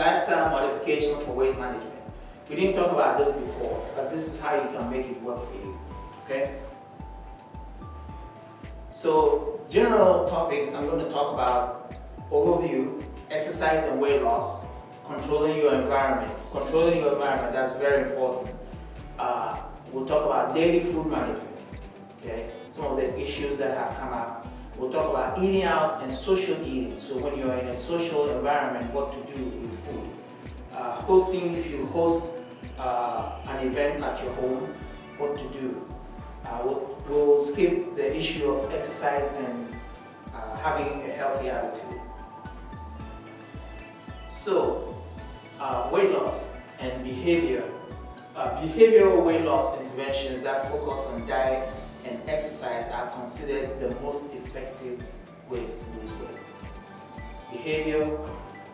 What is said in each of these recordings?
lifestyle modification for weight management. We didn't talk about this before, but this is how you can make it work for you, okay? So, general topics, I'm going to talk about overview, exercise and weight loss, controlling your environment. Controlling your environment, that's very important. We'll talk about daily food management, okay? Some of the issues that have come up. We'll talk about eating out and social eating. So when you're in a social environment, what to do with food. Hosting, if you host an event at your home, what to do. We'll skip the issue of exercise and having a healthy attitude. So, weight loss and behavior. Behavioral weight loss interventions that focus on diet and exercise are considered the most effective ways to lose weight. Behavior,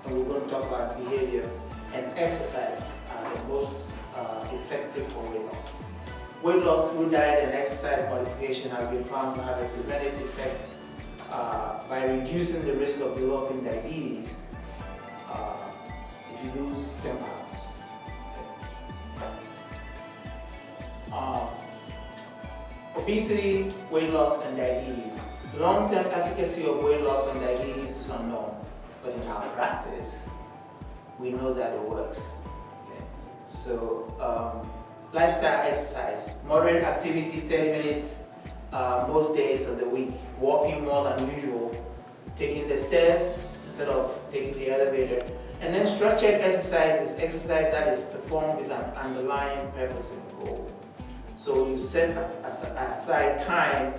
and we're going to talk about behavior, and exercise are the most effective for weight loss. Weight loss through diet and exercise modification has been found to have a preventive effect by reducing the risk of developing diabetes if you lose 10 pounds. Obesity, weight loss, and diabetes. Long-term efficacy of weight loss and diabetes is unknown, but in our practice, we know that it works. Okay. So, lifestyle exercise, moderate activity, 30 minutes most days of the week, walking more than usual, taking the stairs instead of taking the elevator, and then structured exercise is exercise that is performed with an underlying purpose and goal. So you set aside time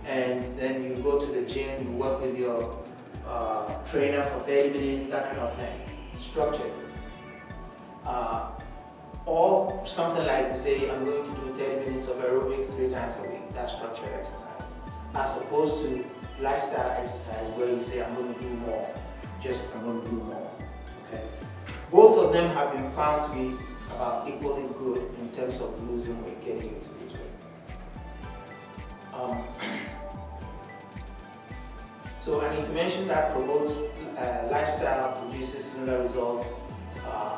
and then you go to the gym, you work with your trainer for 30 minutes, that kind of thing, structured. Or something like, say, I'm going to do 30 minutes of aerobics 3 times a week. That's structured exercise. As opposed to lifestyle exercise where you say, I'm going to do more. I'm going to do more. Okay. Both of them have been found to be about equally good in terms of losing weight, getting you to lose weight. So an intervention that promotes lifestyle produces similar results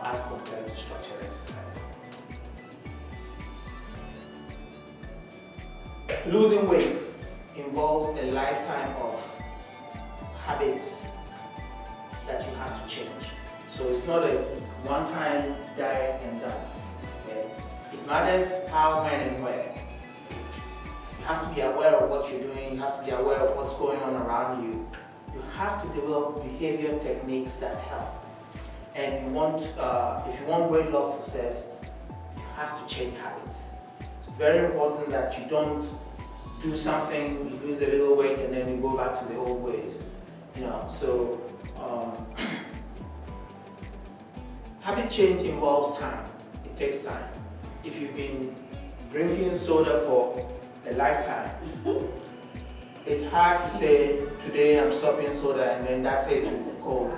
as compared to structured exercise. Losing weight involves a lifetime of habits that you have to change. So it's not a one-time diet and done. Okay? It matters how, when, and where. You have to be aware of what you're doing. You have to be aware of what's going on around you. You have to develop behavior techniques that help. And if you want weight loss success, you have to change habits. It's very important that you don't do something, you lose a little weight, and then you go back to the old ways. So habit change involves time. It takes time. If you've been drinking soda for a lifetime, it's hard to say, today I'm stopping soda, and then that's it, you go.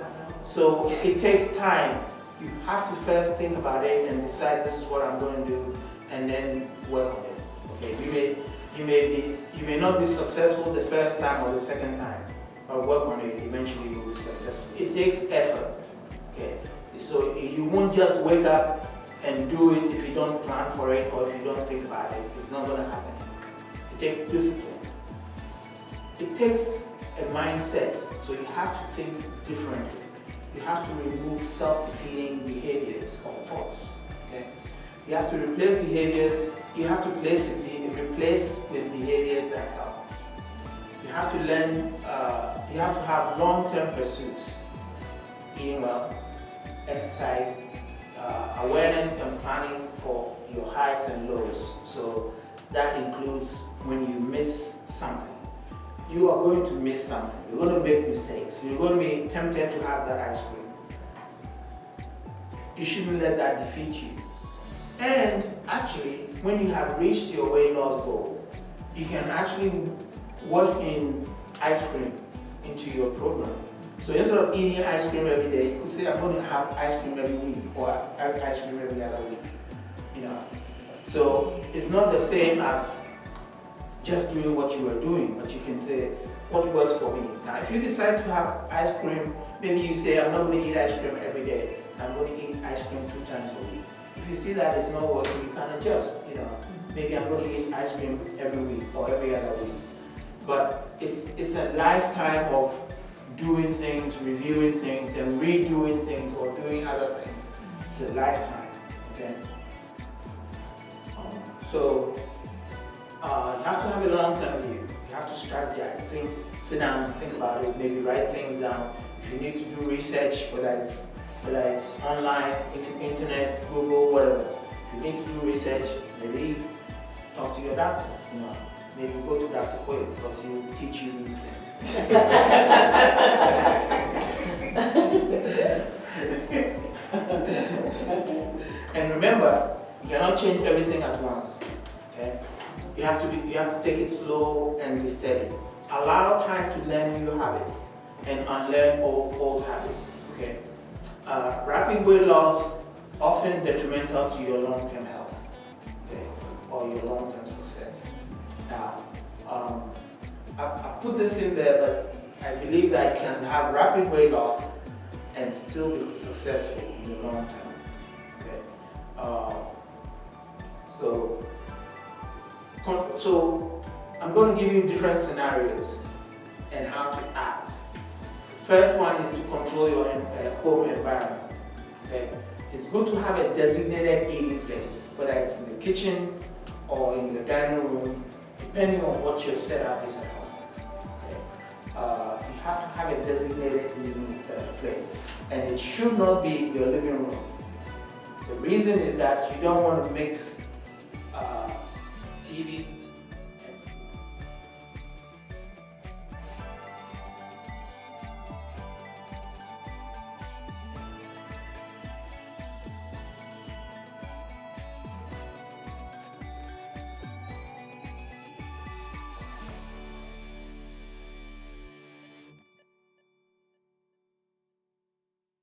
So it takes time. You have to first think about it and decide this is what I'm going to do, and then work on it. Okay, you may not be successful the first time or the second time, but work on it. Eventually, you will be successful. It takes effort. Okay, so you won't just wake up and do it if you don't plan for it or if you don't think about it. It's not going to happen. It takes discipline. It takes a mindset. So you have to think differently. You have to remove self-defeating behaviors or thoughts. Okay? You have to replace behaviors. You have to replace with behaviors that help. You have to learn. You have to have long-term pursuits: eating well, exercise, awareness and planning for your highs and lows. So that includes when you miss something. You are going to miss something. You're going to make mistakes. You're going to be tempted to have that ice cream. You shouldn't let that defeat you. And actually, when you have reached your weight loss goal, you can actually work in ice cream into your program. So instead of eating ice cream every day, you could say, I'm going to have ice cream every week or ice cream every other week. So it's not the same as just doing what you are doing, but you can say, what works for me? Now, if you decide to have ice cream, maybe you say, I'm not going to eat ice cream every day, I'm going to eat ice cream 2 times a week. If you see that it's not working, you can adjust, you know. Maybe I'm going to eat ice cream every week or every other week. But it's a lifetime of doing things, reviewing things, and redoing things or doing other things. It's a lifetime, okay? So you have to have a long-term view. You have to strategize, sit down and think about it, maybe write things down. If you need to do research, whether it's online, internet, Google, whatever. If you need to do research, maybe talk to your doctor, you know. Maybe go to Dr. Quayle because he will teach you these things. And remember, you cannot change everything at once. Okay? You have to take it slow and be steady. Allow time to learn new habits and unlearn old habits. Okay? Rapid weight loss often detrimental to your long-term health, okay, or your long-term success. Now, I put this in there, but I believe that you can have rapid weight loss and still be successful in the long term. Okay. So I'm going to give you different scenarios and how to act. First one is to control your home environment. Okay. It's good to have a designated eating place, whether it's in the kitchen or in your dining room, depending on what your setup is at home. Okay. You have to have a designated eating place, and it should not be your living room. The reason is that you don't want to mix TV